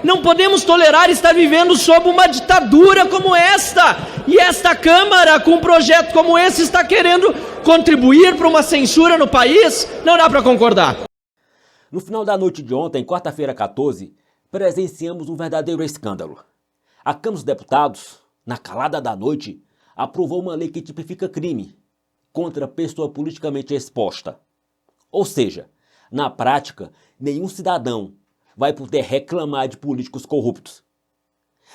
Não podemos tolerar estar vivendo sob uma ditadura como esta. E esta Câmara, com um projeto como esse, está querendo contribuir para uma censura no país? Não dá para concordar. No final da noite de ontem, quarta-feira 14, presenciamos um verdadeiro escândalo. A Câmara dos Deputados, na calada da noite, aprovou uma lei que tipifica crime contra pessoa politicamente exposta. Ou seja, na prática, nenhum cidadão vai poder reclamar de políticos corruptos.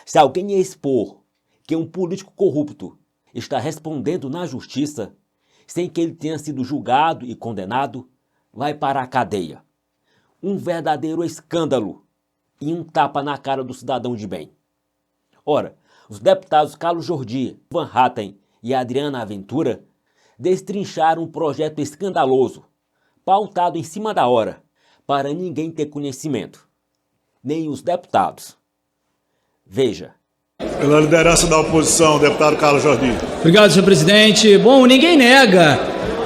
Se alguém expor que um político corrupto está respondendo na justiça, sem que ele tenha sido julgado e condenado, vai para a cadeia. Um verdadeiro escândalo e um tapa na cara do cidadão de bem. Ora, os deputados Carlos Jordi, Van Hatten e Adriana Aventura destrincharam um projeto escandaloso, pautado em cima da hora, para ninguém ter conhecimento, nem os deputados. Veja. Pela liderança da oposição, deputado Carlos Jordi. Obrigado, senhor presidente. Bom, ninguém nega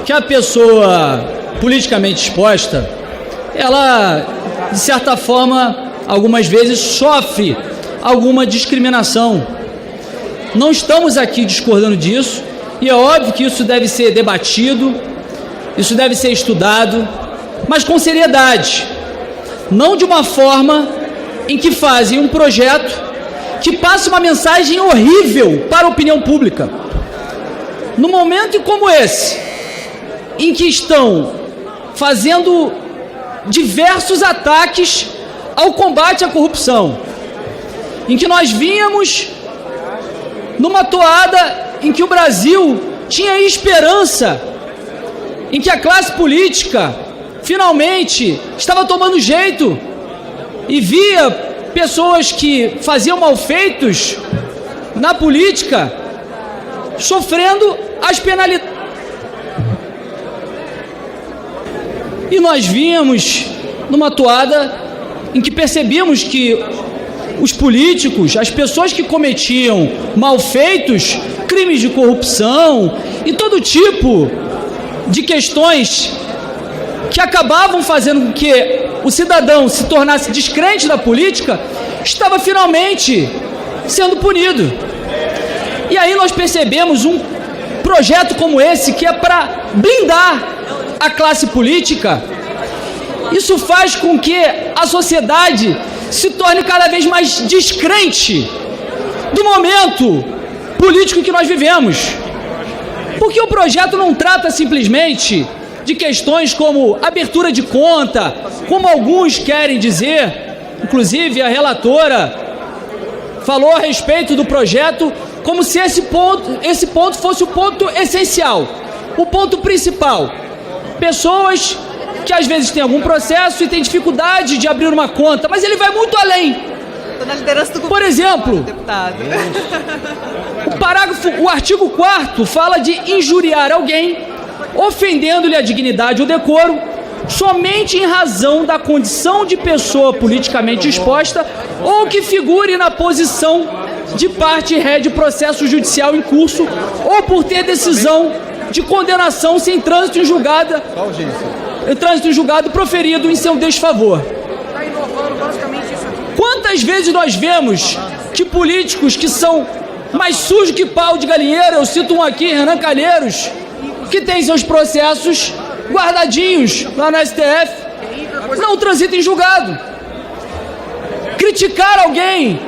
que a pessoa politicamente exposta, ela, de certa forma, algumas vezes sofre alguma discriminação. Não estamos aqui discordando disso, e é óbvio que isso deve ser debatido, isso deve ser estudado, mas com seriedade, não de uma forma em que fazem um projeto que passa uma mensagem horrível para a opinião pública. No momento como esse, em que estão fazendo diversos ataques ao combate à corrupção, em que nós vínhamos numa toada em que o Brasil tinha esperança, em que a classe política finalmente estava tomando jeito e via pessoas que faziam malfeitos na política sofrendo as penalidades. E nós víamos numa toada em que percebíamos que os políticos, as pessoas que cometiam malfeitos, crimes de corrupção e todo tipo de questões que acabavam fazendo com que o cidadão se tornasse descrente da política, estava finalmente sendo punido. E aí nós percebemos um projeto como esse, que é para blindar a classe política. Isso faz com que a sociedade se torne cada vez mais descrente do momento político que nós vivemos. Porque o projeto não trata simplesmente de questões como abertura de conta, como alguns querem dizer, inclusive a relatora falou a respeito do projeto como se esse ponto fosse o ponto essencial, o ponto principal. Pessoas que às vezes têm algum processo e têm dificuldade de abrir uma conta, mas ele vai muito além. Por exemplo, o artigo 4º fala de injuriar alguém, ofendendo-lhe a dignidade ou decoro, somente em razão da condição de pessoa politicamente exposta ou que figure na posição de parte ré de processo judicial em curso ou por ter decisão de condenação sem trânsito em julgado proferido em seu desfavor. Quantas vezes nós vemos que políticos que são mais sujos que pau de galinheiro, eu cito um aqui, Renan Calheiros, que tem seus processos guardadinhos lá no STF, não transita em julgado. Criticar alguém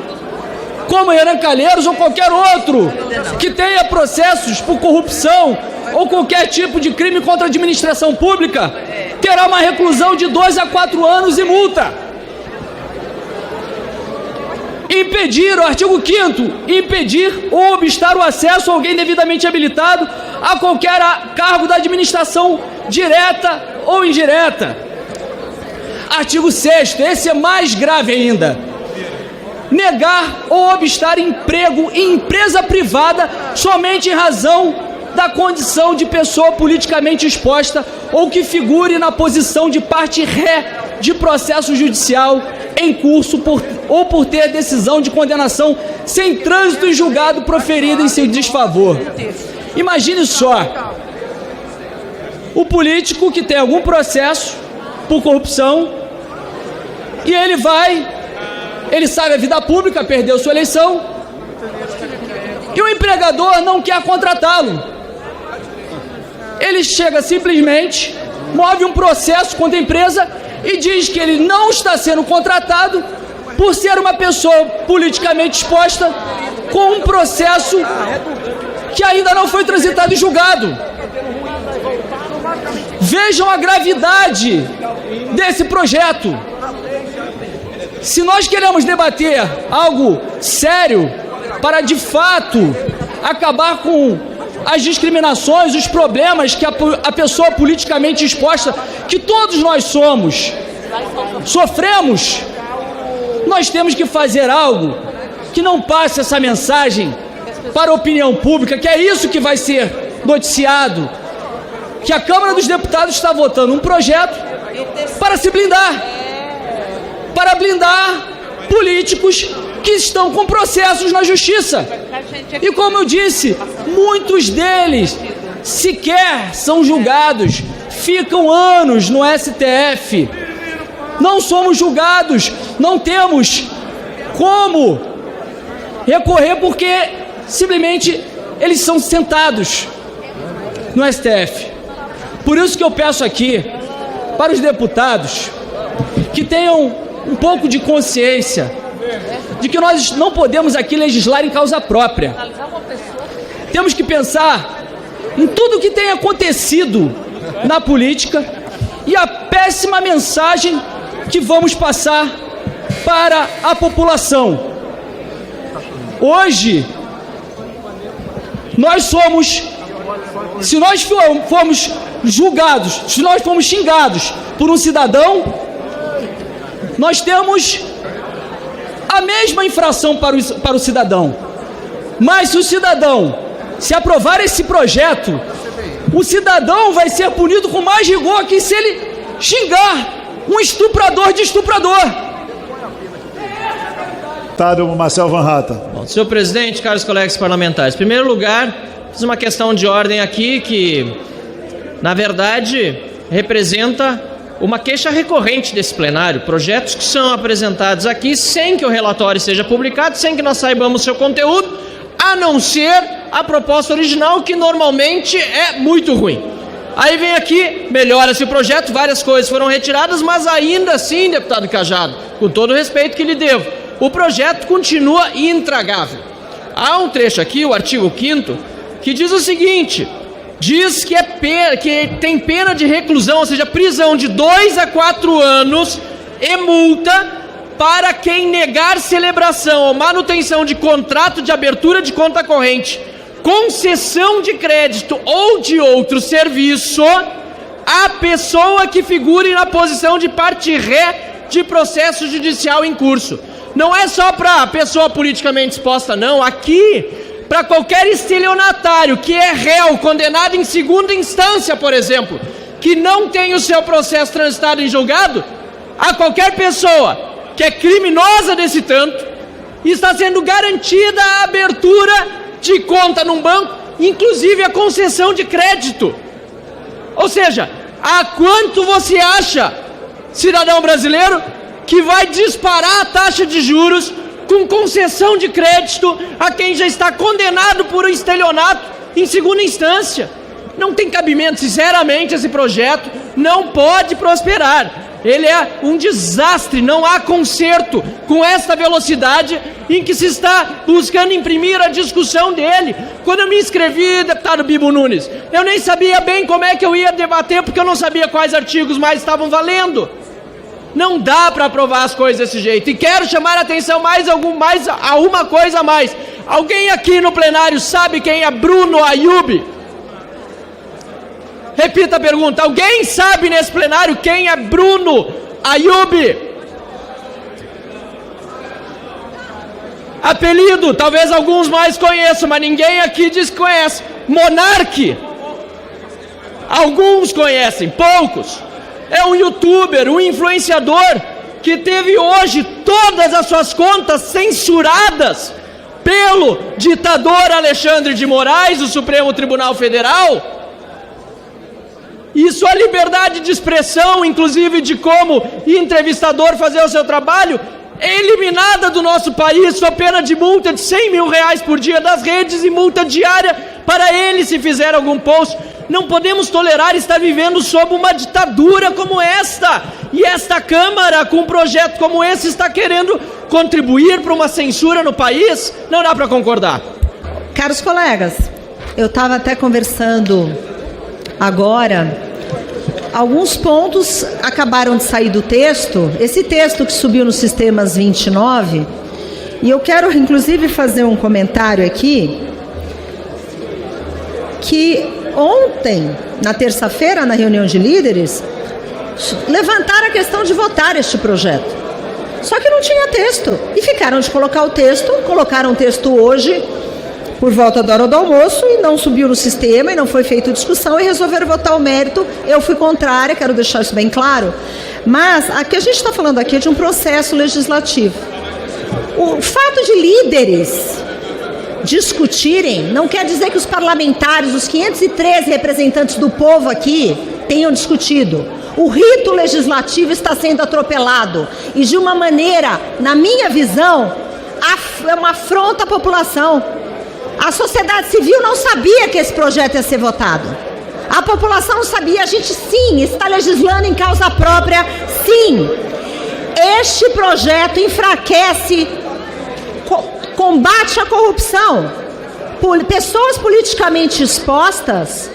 como Renan Calheiros ou qualquer outro que tenha processos por corrupção ou qualquer tipo de crime contra a administração pública terá uma reclusão de 2 a 4 anos e multa. Impedir, o artigo 5º, impedir ou obstar o acesso a alguém devidamente habilitado a qualquer cargo da administração direta ou indireta. Artigo 6º, esse é mais grave ainda. Negar ou obstar emprego em empresa privada somente em razão da condição de pessoa politicamente exposta ou que figure na posição de parte ré de processo judicial em curso ou por ter decisão de condenação sem trânsito em julgado proferida em seu desfavor. Imagine só, o político que tem algum processo por corrupção e ele vai ele sai da vida pública, perdeu sua eleição, e o empregador não quer contratá-lo. Ele chega simplesmente, move um processo contra a empresa e diz que ele não está sendo contratado por ser uma pessoa politicamente exposta com um processo que ainda não foi transitado e julgado. Vejam a gravidade desse projeto. Se nós queremos debater algo sério para, de fato, acabar com as discriminações, os problemas que a pessoa politicamente exposta, que todos nós sofremos, nós temos que fazer algo que não passe essa mensagem para a opinião pública, que é isso que vai ser noticiado, que a Câmara dos Deputados está votando um projeto para se blindar, para blindar políticos que estão com processos na justiça. E como eu disse, muitos deles sequer são julgados, ficam anos no STF, não somos julgados, não temos como recorrer porque simplesmente eles são sentados no STF. Por isso que eu peço aqui para os deputados que tenham um pouco de consciência de que nós não podemos aqui legislar em causa própria. Temos que pensar em tudo o que tem acontecido na política e a péssima mensagem que vamos passar para a população. Hoje, nós somos, se nós formos julgados, se nós formos xingados por um cidadão, nós temos a mesma infração para o cidadão. Mas se o cidadão, se aprovar esse projeto, o cidadão vai ser punido com mais rigor que se ele xingar um estuprador de estuprador. Deputado Marcel Vanhatta. Bom, senhor presidente, caros colegas parlamentares, em primeiro lugar, fiz uma questão de ordem aqui que, na verdade, representa uma queixa recorrente desse plenário, projetos que são apresentados aqui sem que o relatório seja publicado, sem que nós saibamos seu conteúdo, a não ser a proposta original, que normalmente é muito ruim. Aí vem aqui, melhora-se o projeto, várias coisas foram retiradas, mas ainda assim, deputado Cajado, com todo o respeito que lhe devo, o projeto continua intragável. Há um trecho aqui, o artigo 5º, que diz o seguinte: diz que que tem pena de reclusão, ou seja, prisão de 2 a 4 anos e multa para quem negar celebração ou manutenção de contrato de abertura de conta corrente, concessão de crédito ou de outro serviço à pessoa que figure na posição de parte ré de processo judicial em curso. Não é só para a pessoa politicamente exposta, não. Aqui, para qualquer estelionatário que é réu, condenado em segunda instância, por exemplo, que não tem o seu processo transitado em julgado, a qualquer pessoa que é criminosa desse tanto, está sendo garantida a abertura de conta num banco, inclusive a concessão de crédito. Ou seja, a quanto você acha, cidadão brasileiro, que vai disparar a taxa de juros com concessão de crédito a quem já está condenado por estelionato em segunda instância? Não tem cabimento, sinceramente, esse projeto não pode prosperar. Ele é um desastre, não há conserto com esta velocidade em que se está buscando imprimir a discussão dele. Quando eu me inscrevi, deputado Bibo Nunes, eu nem sabia bem como é que eu ia debater, porque eu não sabia quais artigos mais estavam valendo. Não dá para aprovar as coisas desse jeito. E quero chamar a atenção a uma coisa a mais. Alguém aqui no plenário sabe quem é Bruno Ayub? Repita a pergunta. Alguém sabe nesse plenário quem é Bruno Ayub? Apelido, talvez alguns mais conheçam, mas ninguém aqui diz que conhece. Monarque. Alguns conhecem, poucos. É um youtuber, um influenciador que teve hoje todas as suas contas censuradas pelo ditador Alexandre de Moraes, do Supremo Tribunal Federal. E sua liberdade de expressão, inclusive de como entrevistador fazer o seu trabalho, é eliminada do nosso país sob pena de multa de R$100 mil por dia das redes e multa diária para ele se fizer algum post. Não podemos tolerar estar vivendo sob uma ditadura como esta. E esta Câmara, com um projeto como esse, está querendo contribuir para uma censura no país? Não dá para concordar. Caros colegas, eu estava até conversando agora. Alguns pontos acabaram de sair do texto, esse texto que subiu nos sistemas 29, e eu quero inclusive fazer um comentário aqui, que ontem, na terça-feira, na reunião de líderes, levantaram a questão de votar este projeto. Só que não tinha texto, e ficaram de colocar o texto, colocaram o texto hoje, por volta da hora do almoço, e não subiu no sistema, e não foi feita discussão, e resolveram votar o mérito. Eu fui contrária, quero deixar isso bem claro, mas a que a gente está falando aqui é de um processo legislativo. O fato de líderes discutirem não quer dizer que os parlamentares, os 513 representantes do povo aqui, tenham discutido. O rito legislativo está sendo atropelado, e de uma maneira, na minha visão, é uma afronta à população. A sociedade civil não sabia que esse projeto ia ser votado. A população não sabia. A gente, sim, está legislando em causa própria, sim. Este projeto enfraquece, combate a corrupção. Pessoas politicamente expostas.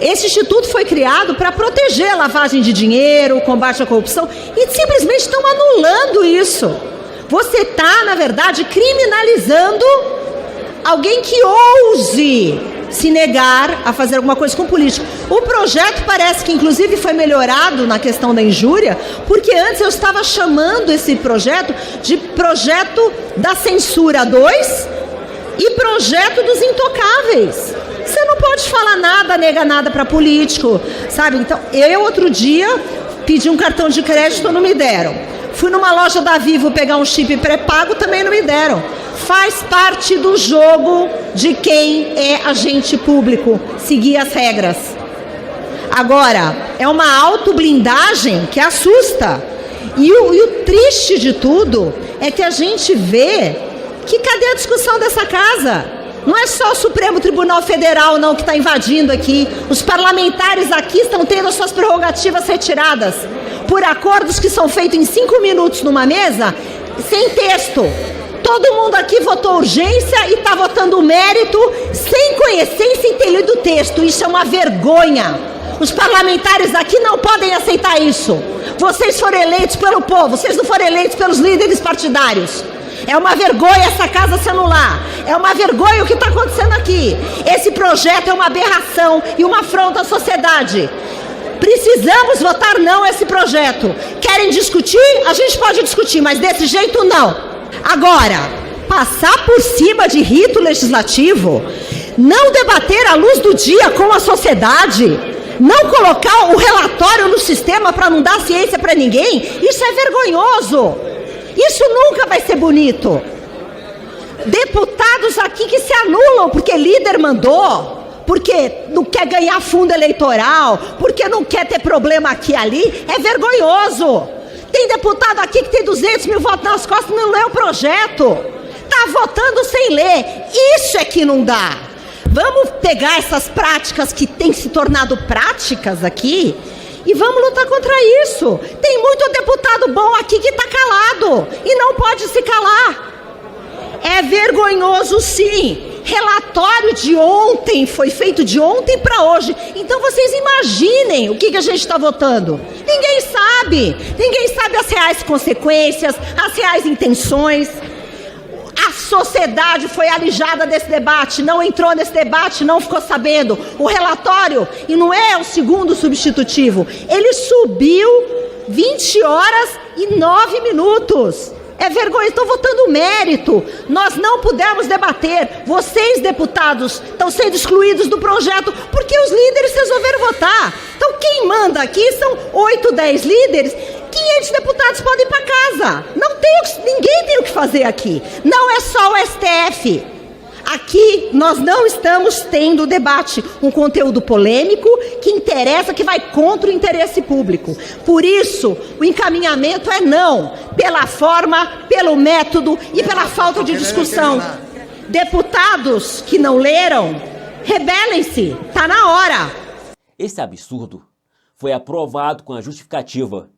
Esse instituto foi criado para proteger a lavagem de dinheiro, o combate à corrupção, e simplesmente estão anulando isso. Você está, na verdade, criminalizando alguém que ouse se negar a fazer alguma coisa com político. O projeto parece que inclusive foi melhorado na questão da injúria, porque antes eu estava chamando esse projeto de projeto da censura 2 e projeto dos intocáveis. Você não pode falar nada, negar nada para político, sabe? Então, eu outro dia pedi um cartão de crédito, não me deram. Fui numa loja da Vivo pegar um chip pré-pago, também não me deram. Faz parte do jogo de quem é agente público, seguir as regras. Agora, é uma autoblindagem que assusta. E o triste de tudo é que a gente vê que cadê a discussão dessa casa? Não é só o Supremo Tribunal Federal não que está invadindo aqui. Os parlamentares aqui estão tendo as suas prerrogativas retiradas por acordos que são feitos em 5 minutos numa mesa, sem texto. Todo mundo aqui votou urgência e está votando o mérito sem conhecer e sem ter lido o texto. Isso é uma vergonha. Os parlamentares aqui não podem aceitar isso. Vocês foram eleitos pelo povo, vocês não foram eleitos pelos líderes partidários. É uma vergonha essa casa se anular. É uma vergonha o que está acontecendo aqui. Esse projeto é uma aberração e uma afronta à sociedade. Precisamos votar não a esse projeto. Querem discutir? A gente pode discutir, mas desse jeito não. Agora, passar por cima de rito legislativo, não debater à luz do dia com a sociedade, não colocar o relatório no sistema para não dar ciência para ninguém, isso é vergonhoso. Isso nunca vai ser bonito. Deputados aqui que se anulam porque líder mandou, porque não quer ganhar fundo eleitoral, porque não quer ter problema aqui e ali, é vergonhoso. Tem deputado aqui que tem 200 mil votos nas costas e não lê o projeto. Está votando sem ler. Isso é que não dá. Vamos pegar essas práticas que têm se tornado práticas aqui e vamos lutar contra isso. Tem muito deputado bom aqui que está calado e não pode se calar. É vergonhoso, sim. Relatório de ontem foi feito de ontem para hoje. Então vocês imaginem o que a gente está votando. Ninguém sabe. Ninguém sabe as reais consequências, as reais intenções. A sociedade foi alijada desse debate, não entrou nesse debate, não ficou sabendo. O relatório, e não é o segundo substitutivo, ele subiu 20 horas e 9 minutos. É vergonha, estão votando mérito. Nós não pudemos debater. Vocês, deputados, estão sendo excluídos do projeto porque os líderes resolveram votar. Então quem manda aqui são 8, 10 líderes. 500 deputados podem ir para casa. Ninguém tem o que fazer aqui. Não é só o STF. Aqui nós não estamos tendo debate, um conteúdo polêmico que interessa, que vai contra o interesse público. Por isso, o encaminhamento é não, pela forma, pelo método e pela falta de discussão. Deputados que não leram, rebelem-se, está na hora. Esse absurdo foi aprovado com a justificativa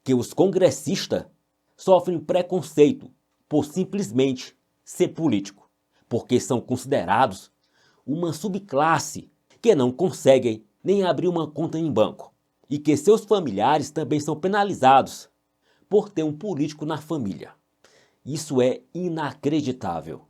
que os congressistas sofrem preconceito por simplesmente ser político, porque são considerados uma subclasse que não conseguem nem abrir uma conta em banco e que seus familiares também são penalizados por ter um político na família. Isso é inacreditável.